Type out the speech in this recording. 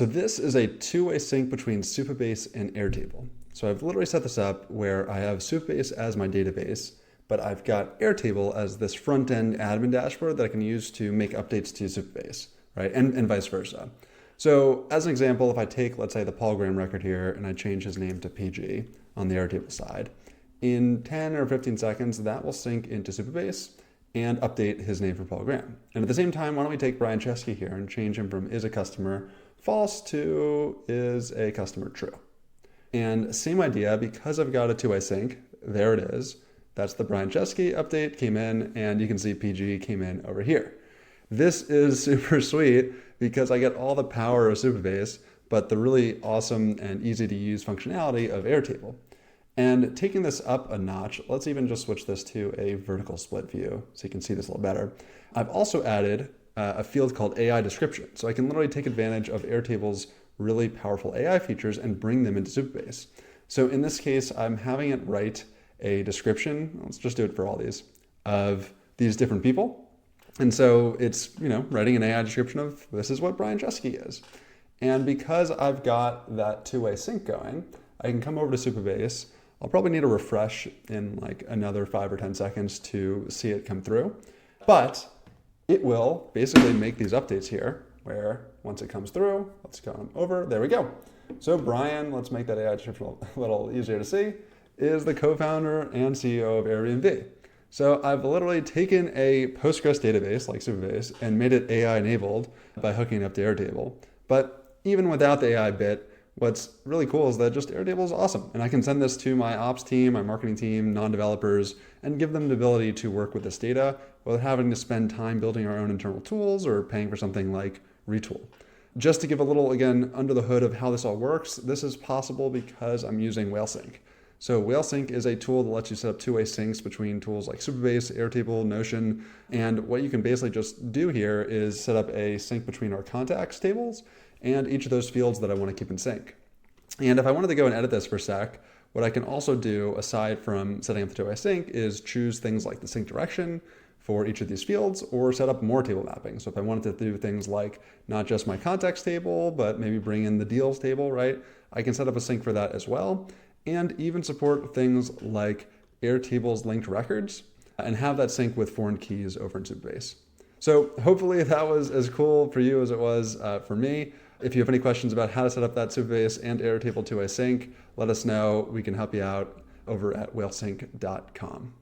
So this is a two-way sync between Supabase and Airtable. So I've literally set this up where I have Supabase as my database, but I've got Airtable as this front-end admin dashboard that I can use to make updates to Supabase, right? And vice versa. So as an example, if I take, let's say, the Paul Graham record here and I change his name to PG on the Airtable side, in 10 or 15 seconds, that will sync into Supabase and update his name for Paul Graham. And at the same time, why don't we take Brian Chesky here and change him from is a customer false to is a customer true. And same idea, because I've got a two-way sync, there it is. That's the Brian Chesky update came in, and you can see PG came in over here. This is super sweet because I get all the power of Supabase, but the really awesome and easy to use functionality of Airtable. And taking this up a notch, let's even just switch this to a vertical split view so you can see this a little better. I've also added a field called AI description. So I can literally take advantage of Airtable's really powerful AI features and bring them into Supabase. So in this case, I'm having it write a description, let's just do it for all these, of these different people. And so it's, writing an AI description of this is what Brian Chesky is. And because I've got that two-way sync going, I can come over to Supabase. I'll probably need a refresh in like another 5 or 10 seconds to see it come through. But it will basically make these updates here where once it comes through, let's go over, there we go. So Brian, let's make that AI description a little easier to see, is the co-founder and CEO of Airbnb. So I've literally taken a Postgres database like Supabase and made it AI enabled by hooking it up to Airtable. But even without the AI bit, what's really cool is that just Airtable is awesome. And I can send this to my ops team, my marketing team, non-developers, and give them the ability to work with this data without having to spend time building our own internal tools or paying for something like Retool. Just to give a little, again, under the hood of how this all works, this is possible because I'm using Whalesync. So Whalesync is a tool that lets you set up two-way syncs between tools like Supabase, Airtable, Notion. And what you can basically just do here is set up a sync between our contacts tables and each of those fields that I want to keep in sync. And if I wanted to go and edit this for a sec, what I can also do, aside from setting up the two-way sync, is choose things like the sync direction for each of these fields or set up more table mapping. So if I wanted to do things like not just my contacts table, but maybe bring in the deals table, right? I can set up a sync for that as well. And even support things like Airtable's linked records and have that sync with foreign keys over in Supabase. So hopefully that was as cool for you as it was for me. If you have any questions about how to set up that Supabase and Airtable two-way sync, let us know. We can help you out over at whalesync.com.